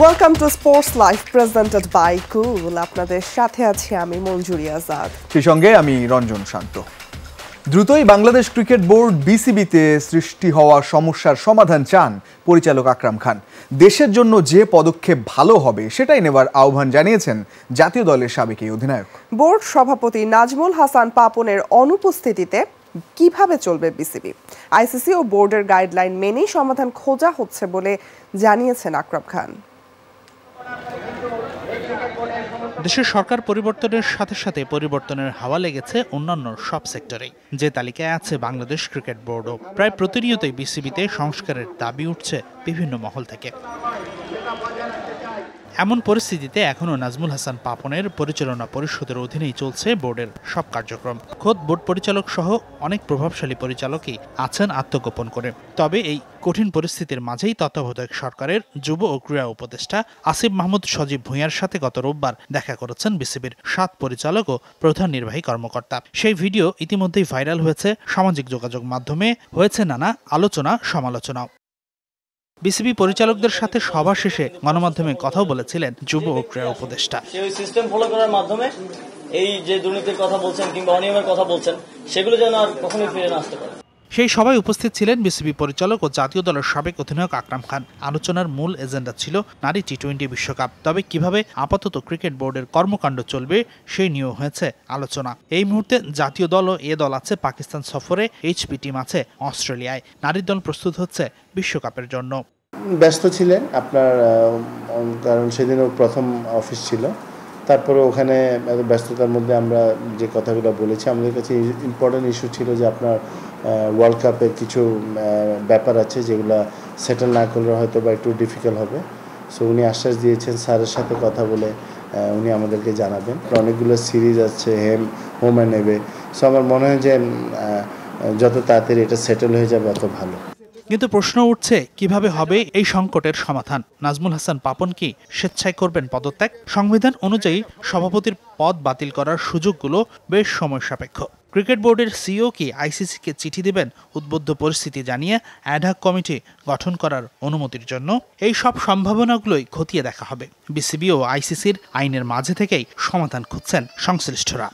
Welcome to sports live presented by cool. আপনাদের সাথে আছি আমি মঞ্জুরি আজাদ, সেই সঙ্গে আমি রঞ্জন শান্ত। দ্রুতই বাংলাদেশ ক্রিকেট বোর্ড বিসিবিতে সৃষ্টি হওয়া সমস্যার সমাধান চান পরিচালক আকরাম খান। দেশের জন্য যে পদক্ষেপ ভালো হবে সেটাই নেবার আহ্বান জানিয়েছেন জাতীয় দলের সাবেক এই অধিনায়ক। বোর্ড সভাপতি নাজমুল হাসান পাপনের অনুপস্থিতিতে কিভাবে চলবে বিসিবি? আইসিসি ও বোর্ডের গাইডলাইন মেনেই সমাধান খোঁজা হচ্ছে বলে জানিয়েছেন আকরাম খান। দেশের সরকার পরিবর্তনের সাথে সাথে পরিবর্তনের হাওয়া লেগেছে অন্যান্য সব সেক্টরেই। যে তালিকায় আছে বাংলাদেশ ক্রিকেট বোর্ডও। প্রায় প্রতিনিয়তই বিসিবিতে সংস্কারের দাবি উঠছে বিভিন্ন মহল থেকে। এমন পরিস্থিতিতে এখনও নাজমুল হাসান পাপনের পরিচালনা পরিষদের অধীনেই চলছে বোর্ডের সব কার্যক্রম। খোদ বোর্ড পরিচালক সহ অনেক প্রভাবশালী পরিচালকই আছেন আত্মগোপন করে। তবে এই কঠিন পরিস্থিতির মাঝেই তত্ত্বাবধায়ক সরকারের যুব ও ক্রীড়া উপদেষ্টা আসিফ মাহমুদ সজীব ভূঁইয়ার সাথে গত রোববার দেখা করেছেন বিসিবির 7 পরিচালক ও প্রধান নির্বাহী কর্মকর্তা। সেই ভিডিও ইতিমধ্যেই ভাইরাল হয়েছে সামাজিক যোগাযোগ মাধ্যমে, হয়েছে নানা আলোচনা সমালোচনাও। বিসিবি পরিচালকদের সাথে সভা শেষে গণমাধ্যমে কথাও বলেছিলেন যুব ও ক্রীড়া উপদেষ্টা। সেই সিস্টেম ফলো করার মাধ্যমে এই যে দুর্নীতির কথা বলছেন কিংবা অনিয়মের কথা বলছেন সেগুলো যেন আর কখনোই ফিরে না আসতে পারে। সেই সভায় উপস্থিত ছিলেন বিসিবি পরিচালক ও জাতীয় দলের সাবেক অধিনায়ক আকরাম খান। আলোচনার মূল এজেন্ডা ছিল নারী টি-20 বিশ্বকাপ। তবে কিভাবে আপাতত ক্রিকেট বোর্ডের কর্মকাণ্ড চলবে সেই নিয়েও হয়েছে আলোচনা। এই মুহূর্তে জাতীয় দল ও এ দল আছে পাকিস্তান সফরে, এইচপি টিম আছে অস্ট্রেলিয়ায়। নারীর দল প্রস্তুত হচ্ছে বিশ্বকাপের জন্য। ব্যস্ত ছিলেন আপনার, কারণ সেদিনও প্রথম অফিস ছিল। তারপরে ওখানে ব্যস্ততার মধ্যে আমরা যে কথাগুলো বলেছি, আমাদের কাছে ইম্পর্টেন্ট ইস্যু ছিল যে আপনার ওয়ার্ল্ড কাপের কিছু ব্যাপার আছে যেগুলো সেটেল না করলে হয়তো বা একটু ডিফিকাল্ট হবে। সো উনি আশ্বাস দিয়েছেন স্যারের সাথে কথা বলে উনি আমাদেরকে জানাবেন। অনেকগুলো সিরিজ আছে, হোম অ্যান্ড অ্যাওয়ে। সো আমার মনে হয় যে যত তাড়াতাড়ি এটা সেটেল হয়ে যাবে অত ভালো। কিন্তু প্রশ্ন উঠছে কিভাবে হবে এই সংকটের সমাধান? নাজমুল হাসান পাপন কি স্বেচ্ছায় করবেন পদত্যাগ? সংবিধান অনুযায়ী সভাপতির পদ বাতিল করার সুযোগগুলো বেশ সময় সাপেক্ষ। ক্রিকেট বোর্ডের সিইও কি আইসিসিকে চিঠি দিবেন উদ্বুদ্ধ পরিস্থিতি জানিয়ে অ্যাডহক কমিটি গঠন করার অনুমতির জন্য? এই সব সম্ভাবনাগুলোই খতিয়ে দেখা হবে। বিসিবি ও আইসিসির আইনের মাঝে থেকেই সমাধান খুঁজছেন সংশ্লিষ্টরা।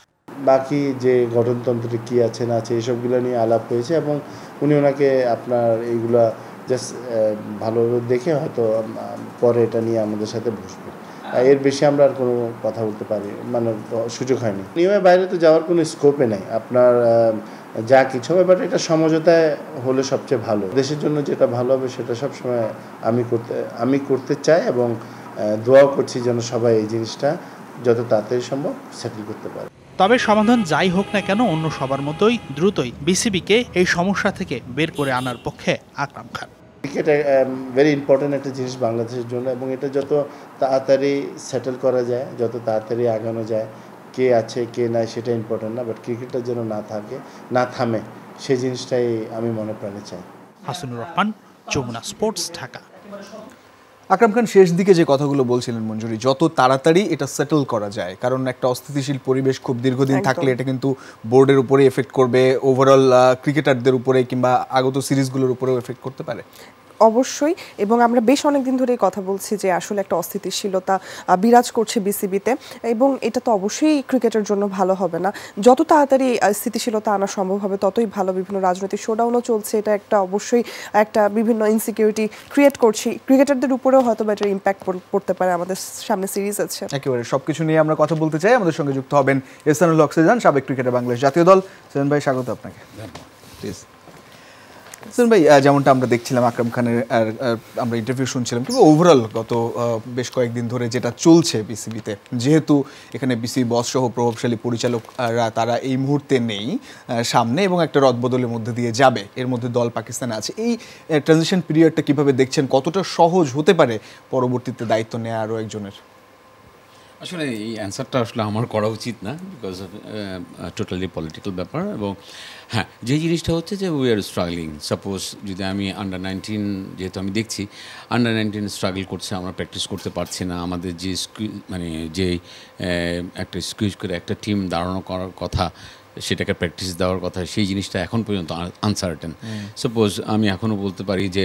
বাকি যে গঠনতন্ত্রে কী আছে না আছে এসবগুলো নিয়ে আলাপ হয়েছে এবং উনি ওনাকে আপনার এইগুলা জাস্ট ভালোভাবে দেখে হয়তো পরে এটা নিয়ে আমাদের সাথে বসবে। এর বেশি আমরা আর কোনো কথা বলতে পারি মানে সুযোগ হয়নি। নিয়মের বাইরে তো যাওয়ার কোনো স্কোপে নেই আপনার, যা কিছু হবে বাট এটা সমঝোতায় হলে সবচেয়ে ভালো। দেশের জন্য যেটা ভালো হবে সেটা সবসময় আমি করতে চাই এবং দোয়াও করছি যেন সবাই এই জিনিসটা যত তাড়াতাড়ি সম্ভব সেটেল করতে পারে। তবে সমাধান যাই হোক না কেন অন্য সবার মতোই দ্রুতই বিসিবিকে এই সমস্যা থেকে বের করে আনার পক্ষে Akram Khan. Cricket very important একটা জিনিস বাংলাদেশের জন্য এবং এটা যত তাড়াতাড়ি সেটেল করা যায়, যত তাড়াতাড়ি আগানো যায়, কে আছে কে নাই সেটা ইম্পর্ট্যান্ট না, বাট ক্রিকেটটা যেন না থামে সেই জিনিসটাই আমি মনে প্রাণে চাই। হাসিনুর রহমান, যমুনা স্পোর্টস, ঢাকা। আকরাম খান শেষ দিকে যে কথাগুলো বলছিলেন মঞ্জুরি, যত তাড়াতাড়ি এটা সেটেল করা যায়, কারণ একটা অস্থিতিশীল পরিবেশ খুব দীর্ঘদিন থাকলে এটা কিন্তু বোর্ডের উপরে এফেক্ট করবে, ওভারঅল ক্রিকেটারদের উপরে কিংবা আগত সিরিজগুলোর উপরেও এফেক্ট করতে পারে। অবশ্যই, এবং আমরা বেশ অনেকদিন ধরে কথা বলছি যে আসলে একটা অস্থিতিশীলতা বিরাজ করছে বিসিবিতে এবং এটা তো অবশ্যই ক্রিকেটের জন্য ভালো হবে না। যত তাড়াতাড়ি স্থিতিশীলতা আনা সম্ভব হবে ততই ভালো। বিভিন্ন রাজনৈতিক শোডাউনও চলছে, এটা একটা অবশ্যই একটা বিভিন্ন ইনসিকিউরিটি ক্রিয়েট করছি। ক্রিকেটারদের উপরেও হয়তো বা এটার ইম্প্যাক্ট পড়তে পারে। আমাদের সামনে সিরিজ আছে। একেবারে সবকিছু নিয়ে আমরা কথা বলতে চাই। আমাদের সঙ্গে যুক্ত হবেন এহসানুল হক সেজান, সাবেক ক্রিকেটার, বাংলাদেশ জাতীয় দল। সেজান ভাই, স্বাগত আপনাকে। প্লিজ সেজান ভাই, যেমনটা আমরা দেখছিলাম আকরাম খানের আমরা ইন্টারভিউ শুনছিলাম, কিন্তু ওভারঅল গত বেশ কয়েকদিন ধরে যেটা চলছে বিসিবিতে, যেহেতু এখানে বিসিবি বস সহ প্রভাবশালী পরিচালকরা তারা এই মুহূর্তে নেই সামনে এবং একটা রদবদলের মধ্যে দিয়ে যাবে, এর মধ্যে দল পাকিস্তানে আছে, এই ট্রানজিশন পিরিয়ডটা কিভাবে দেখছেন? কতটা সহজ হতে পারে পরবর্তীতে দায়িত্ব নেওয়া আরও একজনের? আসলে এই অ্যান্সারটা আসলে আমার করা উচিত না, বিকজ অফ টোটালি পলিটিক্যাল ব্যাপার। এবং হ্যাঁ, যে জিনিসটা হচ্ছে যে উই আর স্ট্রাগলিং। সাপোজ যদি আমি আন্ডার-19, যেহেতু আমি দেখছি আন্ডার-19 স্ট্রাগল করছে, আমরা প্র্যাকটিস করতে পারছি না। আমাদের যে মানে যে একটা স্কুইজ করে একটা টিম দাঁড়ানো করার কথা, সেটাকে প্র্যাকটিস দেওয়ার কথা, সেই জিনিসটা এখন পর্যন্ত আনসার্টেন। সাপোজ আমি এখনও বলতে পারি যে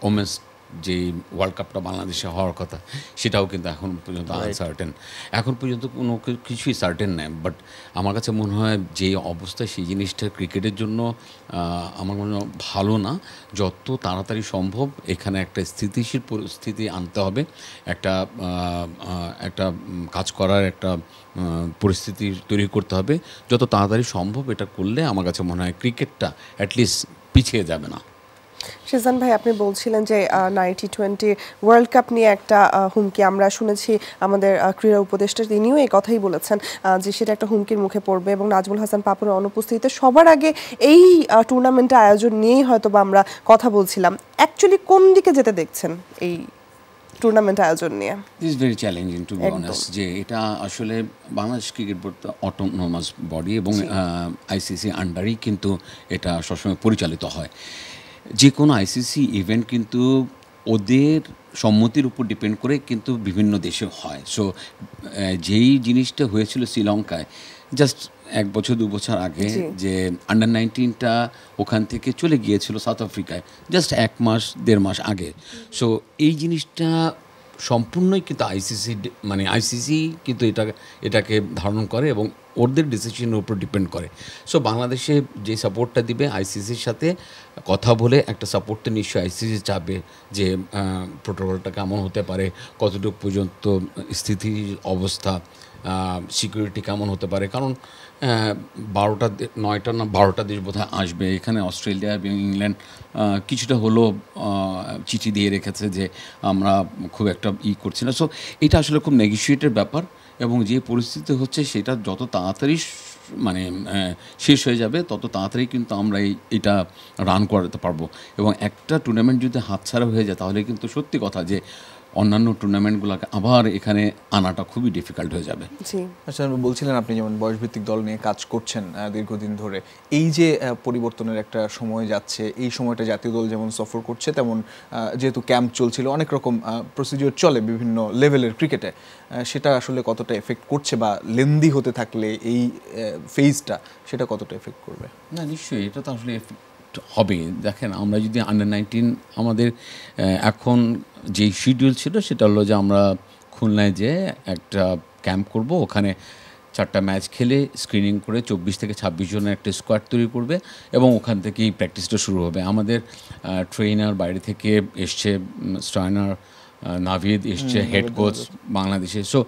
ওমেন্স যে ওয়ার্ল্ড কাপটা বাংলাদেশে হওয়ার কথা সেটাও কিন্তু এখন পর্যন্ত আনসার্টেন। এখন পর্যন্ত কোনো কিছুই সার্টেন নেই, বাট আমার কাছে মনে হয় যে অবস্থায় সেই জিনিসটা ক্রিকেটের জন্য আমার মনে হয় ভালো না। যত তাড়াতাড়ি সম্ভব এখানে একটা স্থিতিশীল পরিস্থিতি আনতে হবে, একটা কাজ করার একটা পরিস্থিতি তৈরি করতে হবে। যত তাড়াতাড়ি সম্ভব এটা করলে আমার কাছে মনে হয় ক্রিকেটটা অ্যাটলিস্ট পিছিয়ে যাবে না। শিজান ভাই, আপনি বলছিলেন যে T20 ওয়ার্ল্ড কাপ নিয়ে একটা হুমকি, আমরা শুনেছি আমাদের ক্রীড়া উপদেষ্টা তিনিও এই কথাই বলেছেন যে সেটা একটা হুমকির মুখে পড়বে, এবং নাজমুল হাসান পাপনের অনুপস্থিতিতে সবার আগে এই টুর্নামেন্টের আয়োজন নিয়েই হয়তো বা আমরা কথা বলছিলাম। অ্যাকচুয়ালি কোন দিকে যেতে দেখছেন এই টুর্নামেন্ট আয়োজন নিয়ে? Is very challenging to be honest, যে এটা আসলে Bangladesh cricket board autonomous body এবং আইসিসি আন্ডারেই কিন্তু এটা সবসময় পরিচালিত হয়। যে কোনো আইসিসি ইভেন্ট কিন্তু ওদের সম্মতির উপর ডিপেন্ড করে কিন্তু বিভিন্ন দেশে হয়। সো যেই জিনিসটা হয়েছিল শ্রীলঙ্কায় জাস্ট 1 বছর 2 বছর আগে, যে আন্ডার-19টা ওখান থেকে চলে গিয়েছিল সাউথ আফ্রিকায় জাস্ট 1 মাস 1.5 মাস আগে। সো এই জিনিসটা সম্পূর্ণই কিন্তু আইসিসি কিন্তু এটাকে ধারণ করে এবং ওদের ডিসিশনের উপর ডিপেন্ড করে। সো বাংলাদেশে যে সাপোর্টটা দিবে আইসিসির সাথে কথা বলে একটা সাপোর্ট তো নিশ্চয়ই আইসিসি চাবে, যে প্রোটোকলটা কেমন হতে পারে, কতটুকু পর্যন্ত স্থিতি অবস্থা, সিকিউরিটি কেমন হতে পারে। কারণ 9টা না 12টা দেশ বোধহয় আসবে এখানে। অস্ট্রেলিয়া এবং ইংল্যান্ড কিছুটা হলো চিঠি দিয়ে রেখেছে যে আমরা খুব একটা করছি না। সো এটা আসলে খুব নেগোশিয়েটেড ব্যাপার, এবং যে পরিস্থিতি হচ্ছে সেটা যত তাড়াতাড়ি শেষ হয়ে যাবে তত তাড়াতাড়ি কিন্তু আমরা এটা রান করাতে পারবো। এবং একটা টুর্নামেন্ট যদি হাতছাড়া হয়ে যায় তাহলে কিন্তু সত্যি কথা যে অন্যান্য টুর্নামেন্টগুলোকে আবার এখানে আনাটা খুবই ডিফিকাল্ট হয়ে যাবে। আচ্ছা, বলছিলেন আপনি যেমন বয়সভিত্তিক দল নিয়ে কাজ করছেন দীর্ঘদিন ধরে, এই যে পরিবর্তনের একটা সময় যাচ্ছে, এই সময়টা জাতীয় দল যেমন সফর করছে তেমন যেহেতু ক্যাম্প চলছিল, অনেক রকম প্রসিডিওর চলে বিভিন্ন লেভেলের ক্রিকেটে, সেটা আসলে কতটা এফেক্ট করছে বা লেন্দি হতে থাকলে এই ফেজটা সেটা কতটা এফেক্ট করবে? না, নিশ্চয়ই এটা তো আসলে হবে। দেখেন, আমরা যদি আন্ডার-19 আমাদের এখন যেই শিডিউল ছিল সেটা হলো যে আমরা খুলনায় যে একটা ক্যাম্প করব, ওখানে 4টা ম্যাচ খেলে স্ক্রিনিং করে 24 থেকে 26 জনের একটা স্কোয়াড তৈরি করবে এবং ওখান থেকেই প্র্যাকটিসটা শুরু হবে। আমাদের ট্রেনার বাইরে থেকে এসছে, স্ট্রাইনার নাভিদ এসছে, হেড কোচ বাংলাদেশে। সো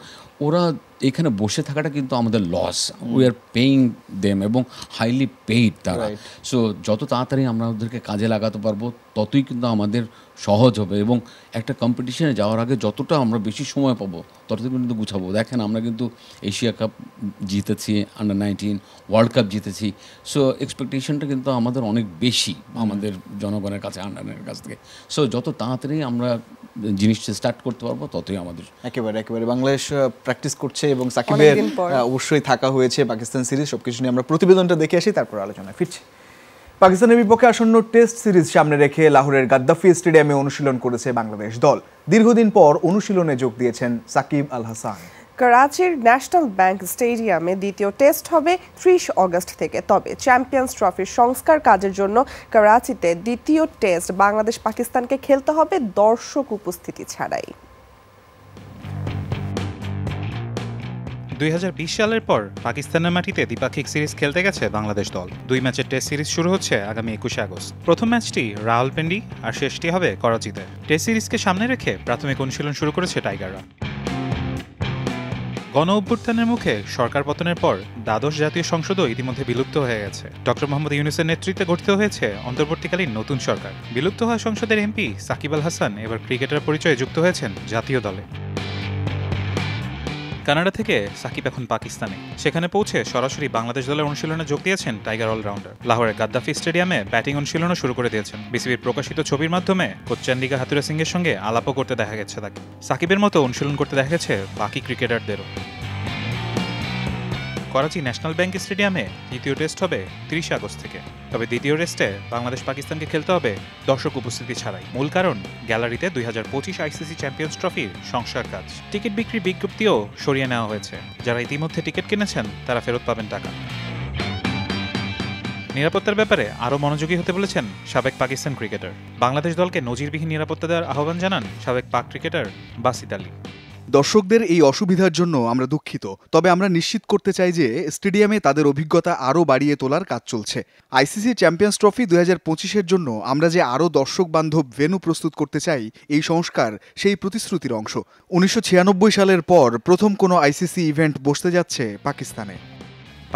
ওরা এখানে বসে থাকাটা কিন্তু আমাদের loss, we are paying them এবং হাইলি পেইড তারা। সো যত তাড়াতাড়ি আমরা ওদেরকে কাজে লাগাতে পারবো ততই কিন্তু আমাদের সহজ হবে, এবং একটা কম্পিটিশনে যাওয়ার আগে যতটা আমরা বেশি সময় পাবো ততটা কিন্তু গুছাবো। দেখেন, আমরা কিন্তু এশিয়া কাপ জিতেছি, আন্ডার-19 ওয়ার্ল্ড কাপ জিতেছি। সো এক্সপেকটেশনটা কিন্তু আমাদের অনেক বেশি আমাদের জনগণের কাছে, আন্ডারের কাছ থেকে। সো যত তাড়াতাড়ি আমরা জিনিসটা স্টার্ট করতে পারবো ততই আমাদের একেবারে বাংলাদেশ প্র্যাকটিস করছে এবং সাকিবের অবশ্যই থাকা হয়েছে পাকিস্তান সিরিজ। সবকিছু নিয়ে আমরা প্রতিবেদনটা দেখে আসি, তারপর আলোচনায় ফিরছি। পাকিস্তানের বিপক্ষে আসন্ন টেস্ট সিরিজ সামনে রেখে লাহোরের গাদ্দাফি স্টেডিয়ামে অনুশীলন করেছে বাংলাদেশ দল। দীর্ঘদিন পর অনুশীলনে যোগ দিয়েছেন সাকিব আল হাসান। করাচির ন্যাশনাল ব্যাংক স্টেডিয়ামে দ্বিতীয় টেস্ট হবে 30 অগস্ট থেকে। তবে চ্যাম্পিয়ন্স ট্রফির সংস্কার কাজের জন্য করাচিতে দ্বিতীয় টেস্ট বাংলাদেশ পাকিস্তানকে খেলতে হবে দর্শক উপস্থিতি ছাড়াই। 2020 সালের পর পাকিস্তানের মাটিতে দ্বিপাক্ষিক সিরিজ খেলতে গেছে বাংলাদেশ দল। 2 ম্যাচের টেস্ট সিরিজ শুরু হচ্ছে আগামী 21 আগস্ট। প্রথম ম্যাচটি রাওয়ালপিন্ডি আর শেষটি হবে করাচিতে। টেস্ট সিরিজকে সামনে রেখে প্রাথমিক অনুশীলন শুরু করেছে টাইগাররা। গণ অভ্যুত্থানের মুখে সরকার পতনের পর দ্বাদশ জাতীয় সংসদও ইতিমধ্যে বিলুপ্ত হয়ে গেছে। ডক্টর মোহাম্মদ ইউনূসের নেতৃত্বে গঠিত হয়েছে অন্তর্বর্তীকালীন নতুন সরকার। বিলুপ্ত হওয়া সংসদের এমপি সাকিব আল হাসান এবার ক্রিকেটার পরিচয়ে যুক্ত হয়েছেন জাতীয় দলে। কানাডা থেকে সাকিব এখন পাকিস্তানে। সেখানে পৌঁছে সরাসরি বাংলাদেশ দলের অনুশীলনে যোগ দিয়েছেন টাইগার অলরাউন্ডার। লাহোরের গাদ্দাফি স্টেডিয়ামে ব্যাটিং অনুশীলনও শুরু করে দিয়েছেন। বিসিবির প্রকাশিত ছবির মাধ্যমে কোচ চন্ডিকা হাতুরে সিংয়ের সঙ্গে আলাপও করতে দেখা গেছে তাকে। সাকিবের মতো অনুশীলন করতে দেখা গেছে বাকি ক্রিকেটারদেরও। করাচি ন্যাশনাল ব্যাংক স্টেডিয়ামে দ্বিতীয় টেস্ট হবে 30 আগস্ট থেকে। তবে দ্বিতীয় টেস্টে বাংলাদেশ পাকিস্তানকে খেলতে হবে দর্শক উপস্থিতি ছাড়াই। মূল কারণ, গ্যালারিতে 2025 আইসিসি চ্যাম্পিয়ন্স ট্রফির সংস্কার কাজ। টিকিট বিক্রির বিজ্ঞপ্তিও সরিয়ে নেওয়া হয়েছে। যারা ইতিমধ্যে টিকিট কিনেছেন তারা ফেরত পাবেন টাকা। নিরাপত্তার ব্যাপারে আরও মনোযোগী হতে বলেছেন সাবেক পাকিস্তান ক্রিকেটার। বাংলাদেশ দলকে নজিরবিহীন নিরাপত্তা দেওয়ার আহ্বান জানান সাবেক পাক ক্রিকেটার বাসিত আলী। দর্শকদের এই অসুবিধার জন্য আমরা দুঃখিত, তবে আমরা নিশ্চিত করতে চাই যে স্টেডিয়ামে তাদের অভিজ্ঞতা আরও বাড়িয়ে তোলার কাজ চলছে। আইসিসি চ্যাম্পিয়ন্স ট্রফি 2025-এর জন্য আমরা যে আরও দর্শক বান্ধব ভেন্যু প্রস্তুত করতে চাই, এই সংস্কার সেই প্রতিশ্রুতির অংশ। 1996 সালের পর প্রথম কোনো আইসিসি ইভেন্ট বসতে যাচ্ছে পাকিস্তানে।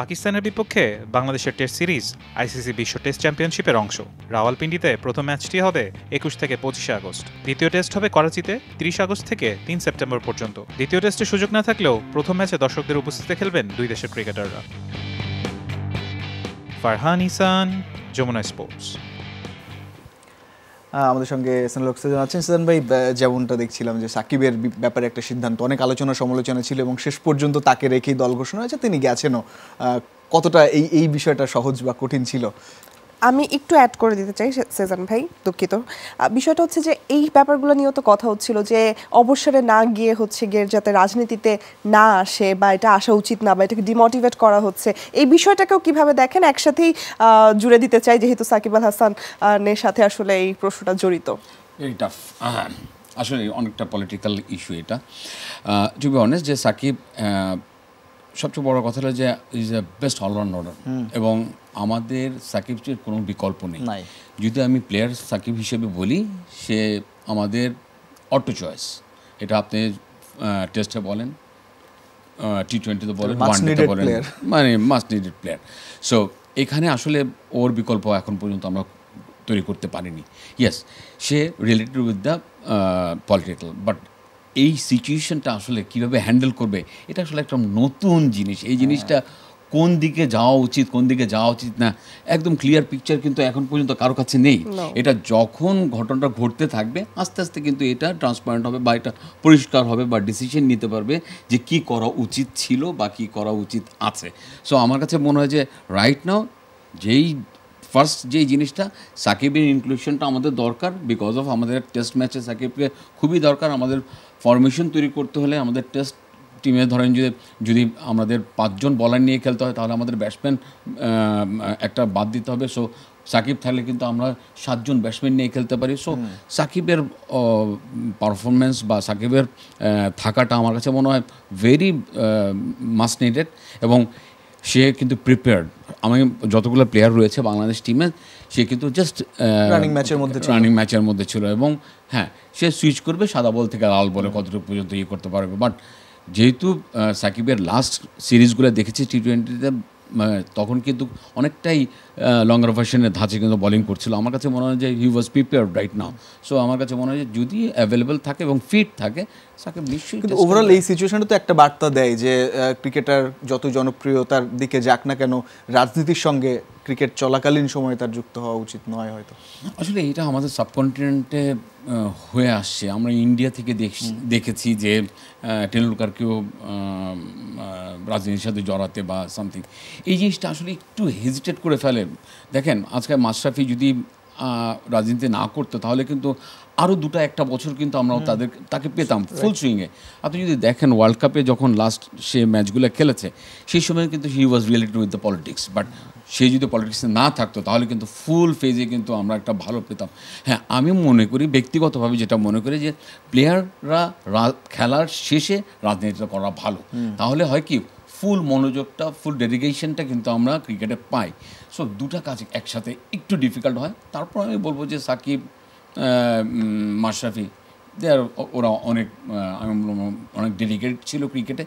পাকিস্তানের বিপক্ষে বাংলাদেশের টেস্ট সিরিজ আইসিসি বিশ্ব টেস্ট চ্যাম্পিয়নশিপের অংশ। রাওয়ালপিন্ডিতে প্রথম ম্যাচটি হবে 21 থেকে 25 আগস্ট। দ্বিতীয় টেস্ট হবে করাচিতে 30 আগস্ট থেকে 3 সেপ্টেম্বর পর্যন্ত। দ্বিতীয় টেস্টে সুযোগ না থাকলেও প্রথম ম্যাচে দর্শকদের উপস্থিতিতে খেলবেন দুই দেশের ক্রিকেটাররা। ফারহান ইসান, যমুনা স্পোর্টস। আমাদের সঙ্গে এসএনএল অক্সিজেন আছেন। সেজান ভাই, যেমনটা দেখছিলাম যে সাকিবের ব্যাপারে একটা সিদ্ধান্ত, অনেক আলোচনা সমালোচনা ছিল এবং শেষ পর্যন্ত তাকে রেখেই দল ঘোষণা হয়েছে, তিনি গেছেনও। কতটা এই বিষয়টা সহজ বা কঠিন ছিল? আমি একটু অ্যাড করে দিতে চাই সেজান ভাই, দুঃখিত। বিষয়টা হচ্ছে যে এই ব্যাপারগুলো নিয়েও তো কথা হচ্ছিল যে অবসরে না গিয়ে হচ্ছে গিয়ে যাতে রাজনীতিতে না আসে বা এটা আসা উচিত না বা এটাকে ডিমোটিভেট করা হচ্ছে, এই বিষয়টাকেও কিভাবে দেখেন একসাথেই জুড়ে দিতে চাই, যেহেতু সাকিব আল হাসানের সাথে আসলে এই প্রশ্নটা জড়িত। ভেরি টাফ, আসলে অনেকটা পলিটিক্যাল ইস্যু এটা। টু বি অনেস্ট, যে সাকিব সবচেয়ে বড় কথা হলো যে ইজ এ বেস্ট অলরাউন্ডার এবং আমাদের সাকিবের কোনো বিকল্প নেই। যদি আমি প্লেয়ার সাকিব হিসেবে বলি, সে আমাদের অটো চয়েস। এটা আপনি টেস্টে বলেন, টি20তে বলেন, ওয়ানডেতে বলেন, মানে মাস্ট নিডেড প্লেয়ার। সো এখানে আসলে ওর বিকল্প এখন পর্যন্ত আমরা তৈরি করতে পারিনি। Yes, say related with the political, but এই সিচুয়েশনটা আসলে কীভাবে হ্যান্ডেল করবে, এটা আসলে একটা নতুন জিনিস। এই জিনিসটা কোন দিকে যাওয়া উচিত, কোন দিকে যাওয়া উচিত না, একদম ক্লিয়ার পিকচার কিন্তু এখন পর্যন্ত কারো কাছে নেই। এটা যখন ঘটনাটা ঘটতে থাকবে, আস্তে আস্তে কিন্তু এটা ট্রান্সপারেন্ট হবে বা এটা পরিষ্কার হবে বা ডিসিশন নিতে পারবে যে কি করা উচিত ছিল বা কী করা উচিত আছে। সো আমার কাছে মনে হয় যে রাইট নাও ফার্স্ট যেই জিনিসটা, সাকিবের ইনক্লুশনটা আমাদের দরকার, বিকজ অফ আমাদের টেস্ট ম্যাচে সাকিবকে খুবই দরকার। আমাদের ফরমেশন তৈরি করতে হলে আমাদের টেস্ট টিমে ধরেন যদি আমাদের 5 জন বলার নিয়ে খেলতে হয়, তাহলে আমাদের ব্যাটসম্যান একটা বাদ দিতে হবে। সো সাকিব থাকলে কিন্তু আমরা 7 জন ব্যাটসম্যান নিয়ে খেলতে পারি। সো সাকিবের পারফরমেন্স বা সাকিবের থাকাটা আমার কাছে মনে হয় ভেরি মাস্ট নিডেড এবং সে কিন্তু প্রিপেয়ার্ড। আমি যতগুলো প্লেয়ার রয়েছে বাংলাদেশ টিমে, সে কিন্তু জাস্ট রানিং ম্যাচের মধ্যে ছিল এবং হ্যাঁ, সে সুইচ করবে সাদা বল থেকে লাল বলে কতটুকু পর্যন্ত ইয়ে করতে পারবে। বাট যেহেতু সাকিবের লাস্ট সিরিজগুলো দেখেছি টি20তে, তখন কিন্তু অনেকটাই লঙ্গার ভার্সনের ধাঁচে কিন্তু বোলিং করছিল। আমার কাছে মনে হয় যে he was prepared right now. So আমার কাছে মনে হয় যে যদি অ্যাভেলেবেল থাকে এবং ফিট থাকে, সাকিব নিশ্চয়ই। কিন্তু ওভারঅল এই সিচুয়েশনটা তো একটা বার্তা দেয় যে ক্রিকেটার যত জনপ্রিয়তার দিকে যাক না কেন, রাজনীতির সঙ্গে ক্রিকেট চলাকালীন সময়ে তার যুক্ত হওয়া উচিত নয় হয়তো। আসলে এটা আমাদের সাবকন্টিনেন্টে হয়ে আসছে। আমরা ইন্ডিয়া থেকে দেখেছি যে টেন্ডুলকারকেও রাজনীতির সাথে জড়াতে বা সামথিং, এই জিনিসটা আসলে একটু হেজিটেট করে ফেলে। দেখেন, আজকে মাশরাফি যদি রাজনীতি না করতো, তাহলে কিন্তু আরও 2-1 বছর কিন্তু আমরা তাকে পেতাম ফুল সুইংয়ে। আপনি যদি দেখেন ওয়ার্ল্ড কাপে যখন লাস্ট সে ম্যাচগুলো খেলেছে, সেই সময় কিন্তু he was related with the politics. But সে যদি পলিটিক্সে না থাকতো, তাহলে কিন্তু ফুল ফেজে কিন্তু আমরা একটা ভালো পেতাম। হ্যাঁ, আমি মনে করি ব্যক্তিগতভাবে যেটা মনে করি যে প্লেয়াররা খেলার শেষে রাজনীতিটা করা ভালো। তাহলে হয় কি, ফুল মনোযোগটা, ফুল ডেডিকেশনটা কিন্তু আমরা ক্রিকেটে পাই। সো দুটা কাজ একসাথে একটু ডিফিকাল্ট হয়। তারপর আমি বলবো যে সাকিব, মাশরাফি, ওরা অনেক ডেডিকেটেড ছিল ক্রিকেটে।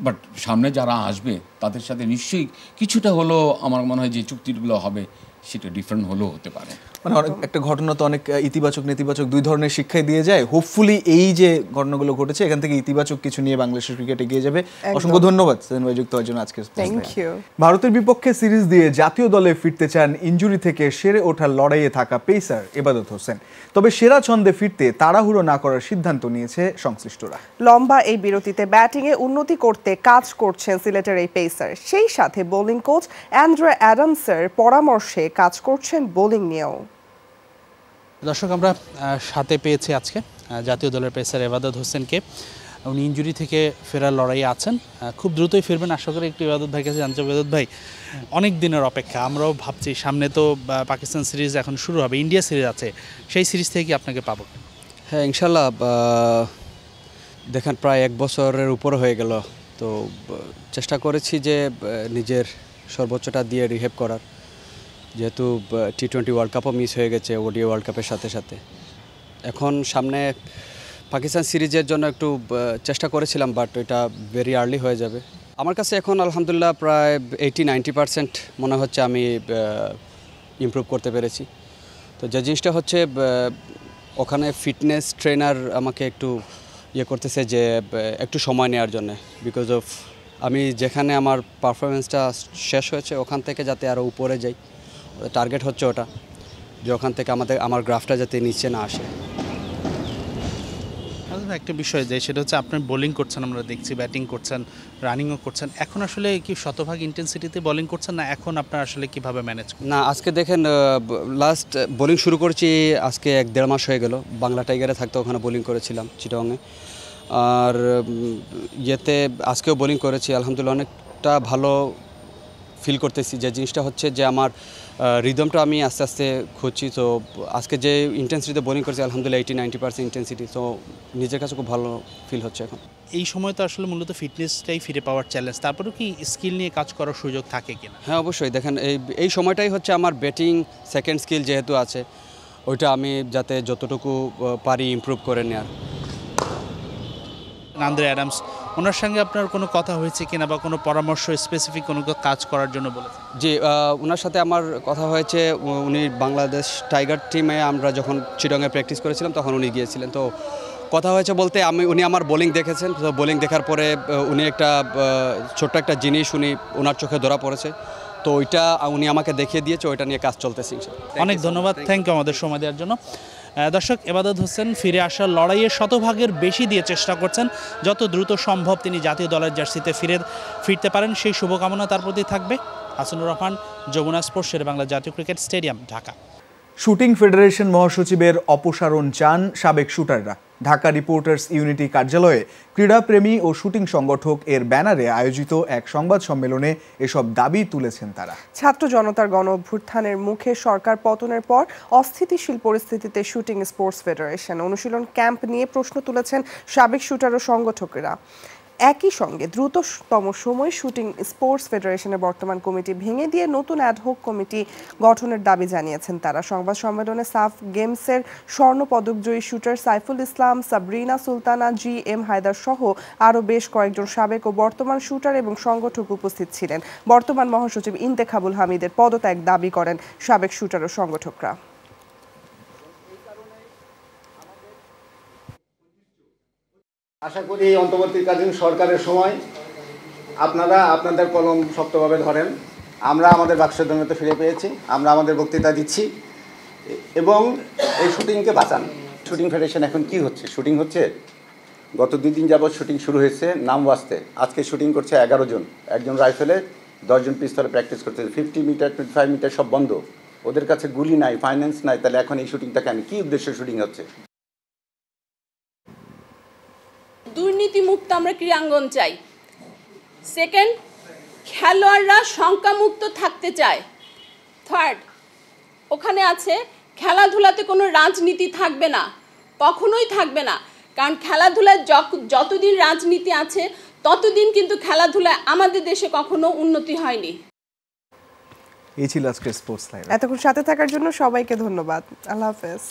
বাট সামনে যারা আসবে তাদের সাথে নিশ্চয়ই কিছুটা হলেও আমার মনে হয় যে চুক্তিগুলো হবে সেটা ডিফারেন্ট হলেও হতে পারে। মানে একটা ঘটনা তো অনেক ইতিবাচক নেতিবাচক দুই ধরনের শিক্ষাই দিয়ে যায়। হোপফুলি এই যে ঘটনাগুলো ঘটেছে, এখান থেকে ইতিবাচক কিছু নিয়ে বাংলাদেশের ক্রিকেট এগিয়ে যাবে। অসংখ্য ধন্যবাদ সেজান ভাই যুক্ত হওয়ার জন্য আজকের। Thank you. ভারতের বিপক্ষে সিরিজ দিয়ে জাতীয় দলে ফিরতে চান ইনজুরি থেকে সেরে ওঠার লড়াইয়ে থাকা পেসার এবাদত হোসেন। তবে সেরা ছন্দে ফিরতে তাড়াহুড়ো না করার সিদ্ধান্ত নিয়েছে সংশ্লিষ্টরা। লম্বা এই বিরতিতে ব্যাটিংয়ে উন্নতি করতে কাজ করছেন সিলেটের এই পেসার, সেই সাথে বোলিং কোচ অ্যান্ড্রে অ্যাডামসের পরামর্শে কাজ করছেন বোলিং নিয়েও। দর্শক, আমরা সাথে পেয়েছি আজকে জাতীয় দলের পেসার এবাদত হোসেনকে। উনি ইনজুরি থেকে ফেরার লড়াইয়ে আছেন, খুব দ্রুতই ফিরবেন আশা করি। একটু ইবাদত ভাইয়ের কাছে জানতে চাই, ইবাদত ভাই অনেক দিনের অপেক্ষা, আমরাও ভাবছি সামনে তো পাকিস্তান সিরিজ এখন শুরু হবে, ইন্ডিয়া সিরিজ আছে, সেই সিরিজ থেকে কি আপনাকে পাবো? হ্যাঁ ইনশাল্লাহ, দেখেন প্রায় 1 বছরের উপর হয়ে গেল, তো চেষ্টা করেছি যে নিজের সর্বোচ্চটা দিয়ে রিহেব করার, যেহেতু T20 ওয়ার্ল্ড কাপও মিস হয়ে গেছে ওডিআই ওয়ার্ল্ড কাপের সাথে সাথে। এখন সামনে পাকিস্তান সিরিজের জন্য একটু চেষ্টা করেছিলাম, বাট ওইটা ভেরি আর্লি হয়ে যাবে। আমার কাছে এখন আলহামদুলিল্লাহ প্রায় 80-90% মনে হচ্ছে আমি ইমপ্রুভ করতে পেরেছি। তো যে জিনিসটা হচ্ছে ওখানে ফিটনেস ট্রেনার আমাকে একটু করতেছে যে একটু সময় নেওয়ার জন্য, বিকজ অফ আমি যেখানে আমার পারফরমেন্সটা শেষ হয়েছে ওখান থেকে যাতে আরও উপরে যাই, টার্গেট হচ্ছে ওটা, যে ওখান থেকে আমার গ্রাফটা যাতে নিচে না আসে। একটা বিষয় যে সেটা হচ্ছে আপনি বোলিং করছেন, আমরা দেখছি ব্যাটিং করছেন, রানিংও করছেন, এখন আসলে কি শতভাগ ইন্টেন্সিটিতে বোলিং করছেন না এখন আপনার আসলে কিভাবে ম্যানেজ? না আজকে দেখেন লাস্ট বোলিং শুরু করেছি আজকে 1-1.5 মাস হয়ে গেল। বাংলা টাইগারে থাকতে ওখানে বোলিং করেছিলাম চিটাগংয়ে, আর ইয়েতে আজকেও বোলিং করেছি। আলহামদুলিল্লাহ অনেকটা ভালো ফিল করতেছি। যে জিনিসটা হচ্ছে যে আমার রিদমটা আমি আস্তে আস্তে খুঁজছি। তো আজকে যে ইন্টেন্সিটিতে বোলিং করেছি আলহামদুলিল্লাহ 80-90% ইন্টেন্সিটি, তো নিজের কাছে খুব ভালো ফিল হচ্ছে এখন। এই সময় তো আসলে মূলত ফিটনেসটাই ফিরে পাওয়ার চ্যালেঞ্জ, তারপরেও কি স্কিল নিয়ে কাজ করার সুযোগ থাকে কিনা? হ্যাঁ অবশ্যই, দেখেন এই সময়টাই হচ্ছে আমার ব্যাটিং সেকেন্ড স্কিল যেহেতু আছে, ওইটা আমি যাতে যতটুকু পারি ইমপ্রুভ করে নেওয়ার। আন্দ্রে অ্যাডামস, ওনার সঙ্গে আপনার কোনো কথা হয়েছে কিনা বা কোনো পরামর্শ স্পেসিফিক কোনো কাজ করার জন্য বলেছেন? জি, ওনার সাথে আমার কথা হয়েছে। উনি বাংলাদেশ টাইগার টিমে আমরা যখন চিটাগংয়ে প্র্যাকটিস করেছিলাম তখন উনি গিয়েছিলেন। তো কথা হয়েছে বলতে উনি আমার বোলিং দেখেছেন। তো বোলিং দেখার পরে উনি একটা ছোট্ট একটা জিনিস ওনার চোখে ধরা পড়েছে, তো ওইটা উনি আমাকে দেখিয়ে দিয়েছে, ওইটা নিয়ে কাজ চলতেছে। অনেক ধন্যবাদ, থ্যাংক ইউ আমাদের সময় দেওয়ার জন্য। দর্শক, ইবাদত হোসেন ফিরে আসার লড়াইয়ে শতভাগের বেশি দিয়ে চেষ্টা করছেন, যত দ্রুত সম্ভব তিনি জাতীয় দলের জার্সিতে ফিরতে পারেন সেই শুভকামনা তার প্রতি থাকবে। Hasanur Rahman, Jamuna sports, Sher-e-Bangla Jatiya cricket stadium, Dhaka. Shooting federation মহাসচিবের অপসারণ চান সাবেক শুটাররা। ঢাকা রিপোর্টার্স ইউনিটি কার্যালয়ে ক্রীড়াপ্রেমী ও শুটিং সংগঠক এর ব্যানারে আয়োজিত এক সংবাদ সম্মেলনে এসব দাবি তুলেছেন তারা। ছাত্র জনতার গণ অভ্যুত্থানের মুখে সরকার পতনের পর অস্থিতিশীল পরিস্থিতিতে শুটিং স্পোর্টস ফেডারেশন অনুশীলন ক্যাম্প নিয়ে প্রশ্ন তুলেছেন সাবেক শুটার ও সংগঠকেরা। একই সঙ্গে দ্রুততম সময় শুটিং স্পোর্টস ফেডারেশনের বর্তমান কমিটি ভেঙে দিয়ে নতুন অ্যাডহক কমিটি গঠনের দাবি জানিয়েছেন তারা। সংবাদ সম্মেলনে সাফ গেমসের স্বর্ণপদকজয়ী শুটার সাইফুল ইসলাম, সাবরিনা সুলতানা, GM হায়দার সহ আরও বেশ কয়েকজন সাবেক ও বর্তমান শুটার এবং সংগঠক উপস্থিত ছিলেন। বর্তমান মহাসচিব ইন্তেখাবুল হামিদের পদত্যাগ দাবি করেন সাবেক শুটার ও সংগঠকরা। আশা করি অন্তর্বর্তীকালীন সরকারের সময় আপনারা আপনাদের কলম শক্তভাবে ধরেন। আমরা আমাদের বাকস্বাধীনতা ফিরে পেয়েছি, আমরা আমাদের বক্তৃতা দিচ্ছি এবং এই শুটিংকে বাঁচান। শুটিং ফেডারেশন এখন কি হচ্ছে? শুটিং হচ্ছে গত 2 দিন যাবৎ শুটিং শুরু হয়েছে নাম ওয়াস্তে। আজকে শুটিং করছে 11 জন, একজন রাইফেলে 10 জন পিস্তলে প্র্যাকটিস করছে। 50 মিটার 25 মিটার সব বন্ধ, ওদের কাছে গুলি নাই, ফাইন্যান্স নাই, তাহলে এখন এই শুটিংটা কেন, কী উদ্দেশ্যে শুটিং হচ্ছে? দুর্নীতিমুক্ত আমরা ক্রীড়াঙ্গন চাই। সেকেন্ড, খেলোয়াড়রা শঙ্কামুক্ত থাকতে চায়। থার্ড, ওখানে আছে খেলাধুলাতে কোনো রাজনীতি থাকবে না, কখনোই থাকবে না। কারণ খেলাধুলায় যতদিন রাজনীতি আছে ততদিন কিন্তু খেলাধুলায় আমাদের দেশে কখনো উন্নতি হয়নি। এই ছিল আজকের স্পোর্টস লাইভ। এতক্ষণ সাথে থাকার জন্য সবাইকে ধন্যবাদ। আল্লাহ হাফেজ।